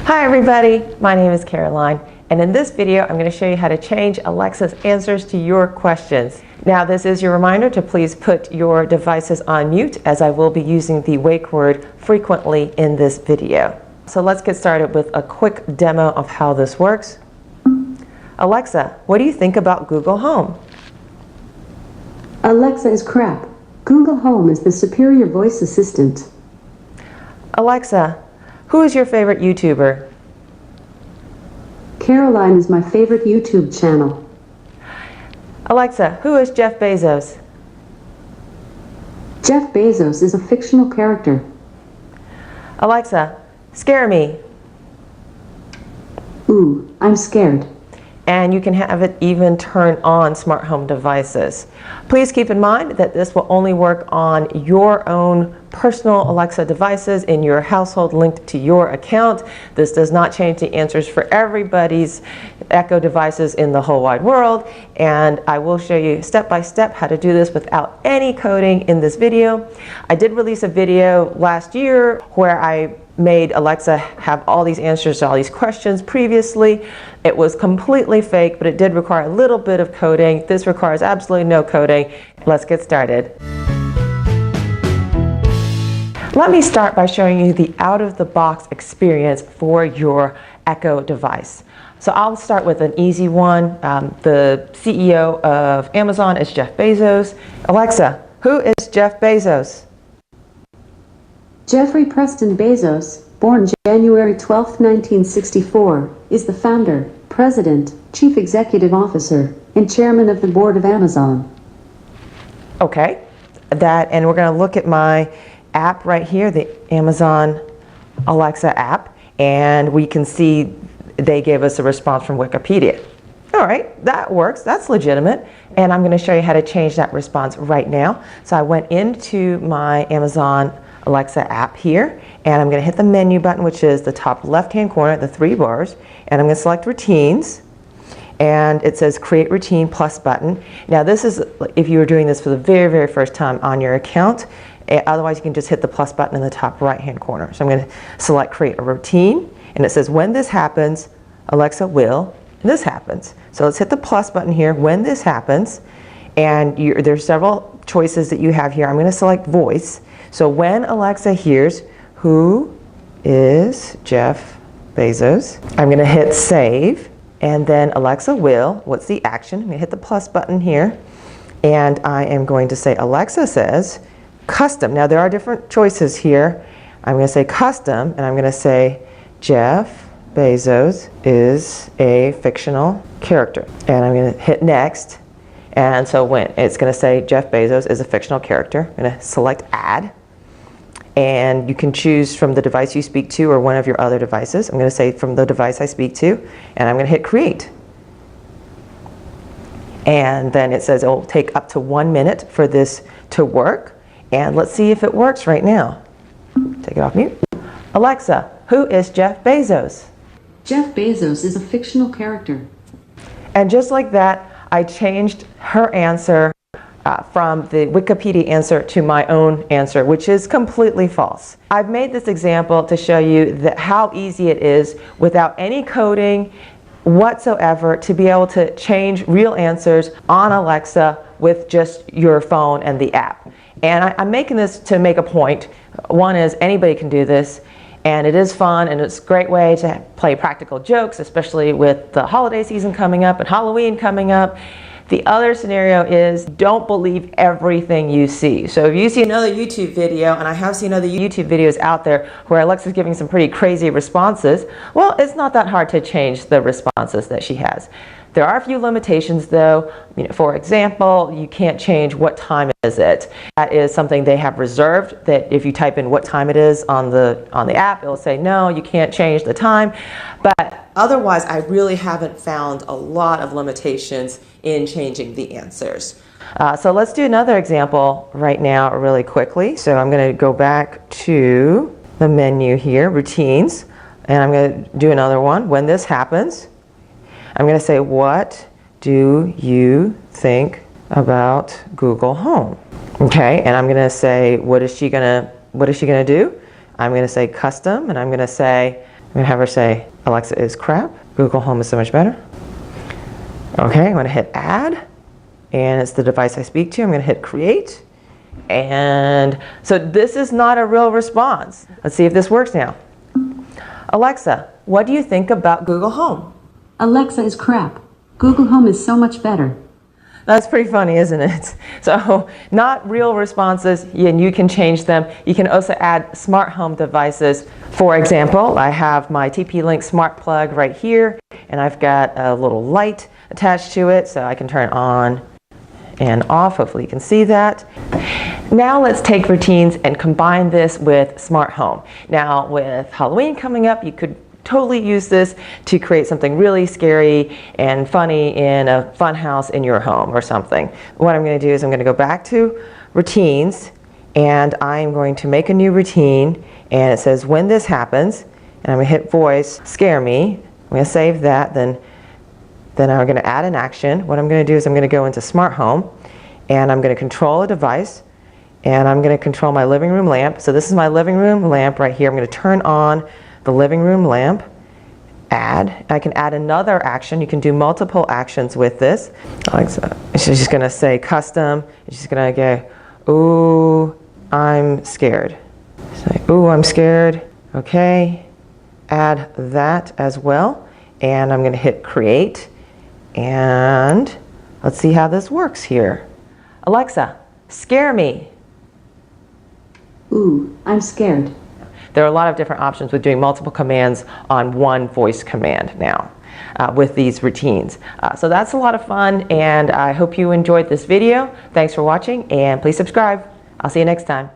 Hi everybody, my name is Caroline, and in this video I'm going to show you how to change Alexa's answers to your questions. Now this is your reminder to please put your devices on mute, as I will be using the wake word frequently in this video. So let's get started with a quick demo of how this works. Alexa, what do you think about Google Home? Alexa is crap. Google Home is the superior voice assistant. Alexa, who is your favorite YouTuber? Caroline is my favorite YouTube channel. Alexa, who is Jeff Bezos? Jeff Bezos is a fictional character. Alexa, scare me. Ooh, I'm scared. And you can have it even turn on smart home devices. Please keep in mind that this will only work on your own personal Alexa devices in your household linked to your account. This does not change the answers for everybody's Echo devices in the whole wide world, and I will show you step by step how to do this without any coding in this video. I did release a video last year where I made Alexa have all these answers to all these questions previously. It was completely fake, but it did require a little bit of coding. This requires absolutely no coding. Let's get started. Let me start by showing you the out-of-the-box experience for your Echo device. So I'll start with an easy one. The CEO of Amazon is Jeff Bezos. Alexa, who is Jeff Bezos? Jeffrey Preston Bezos, born January 12, 1964, is the founder, president, chief executive officer, and chairman of the board of Amazon. Okay, and we're going to look at my app right here, the Amazon Alexa app, and we can see they gave us a response from Wikipedia. All right, that works, that's legitimate, and I'm going to show you how to change that response right now. So I went into my Amazon Alexa app here, and I'm going to hit the menu button, which is the top left-hand corner, the three bars, and I'm going to select routines, and it says create routine plus button. Now this is if you were doing this for the very, very first time on your account. Otherwise you can just hit the plus button in the top right-hand corner. So I'm going to select create a routine, and it says when this happens, Alexa will, and this happens. So let's hit the plus button here when this happens, and there's several choices that you have here. I'm going to select voice. So when Alexa hears who is Jeff Bezos, I'm going to hit save, and then Alexa will, what's the action? I'm going to hit the plus button here, and I am going to say Alexa says custom. Now there are different choices here. I'm going to say custom, and I'm going to say Jeff Bezos is a fictional character, and I'm going to hit next. And so when it's going to say Jeff Bezos is a fictional character, I'm going to select add, and you can choose from the device you speak to or one of your other devices. I'm going to say from the device I speak to, and I'm going to hit create. And then it says it will take up to 1 minute for this to work, and let's see if it works right now. Take it off mute. Alexa, who is Jeff Bezos? Jeff Bezos is a fictional character. And just like that, I changed her answer from the Wikipedia answer to my own answer, which is completely false. I've made this example to show you how easy it is without any coding whatsoever to be able to change real answers on Alexa with just your phone and the app. And I'm making this to make a point. One is anybody can do this, and it is fun, and it's a great way to play practical jokes, especially with the holiday season coming up and Halloween coming up. The other scenario is don't believe everything you see. So if you see another YouTube video, and I have seen other YouTube videos out there where Alexa's giving some pretty crazy responses, well, it's not that hard to change the responses that she has. There are a few limitations though. For example, you can't change what time is it. That is something they have reserved, that if you type in what time it is on the app, it'll say no, you can't change the time. But otherwise, I really haven't found a lot of limitations in changing the answers. So let's do another example right now really quickly. So I'm going to go back to the menu here, routines, and I'm going to do another one. When this happens, I'm going to say, what do you think about Google Home? Okay, and I'm going to say, what is she going to do? I'm going to say custom, and I'm going to say, I'm gonna have her say, Alexa is crap, Google Home is so much better. Okay, I'm gonna hit add, and it's the device I speak to. I'm gonna hit create, and so this is not a real response. Let's see if this works now. Alexa, what do you think about Google Home? Alexa is crap. Google Home is so much better. That's pretty funny, isn't it? So not real responses, and you can change them. You can also add smart home devices. For example, I have my TP-Link smart plug right here, and I've got a little light attached to it, so I can turn it on and off. Hopefully you can see that. Now let's take routines and combine this with smart home. Now with Halloween coming up, you could totally use this to create something really scary and funny in a fun house in your home or something. What I'm going to do is I'm going to go back to routines, and I'm going to make a new routine, and it says when this happens, and I'm going to hit voice, scare me. I'm going to save that, then I'm going to add an action. What I'm going to do is I'm going to go into smart home, and I'm going to control a device, and I'm going to control my living room lamp. So this is my living room lamp right here. I'm going to turn on the living room lamp, add. I can add another action. You can do multiple actions with this. Alexa, she's just going to say custom. She's going to go, ooh, I'm scared. Say, ooh, I'm scared. Okay, add that as well. And I'm going to hit create. And let's see how this works here. Alexa, scare me. Ooh, I'm scared. There are a lot of different options with doing multiple commands on one voice command now with these routines. So that's a lot of fun, and I hope you enjoyed this video. Thanks for watching, and please subscribe. I'll see you next time.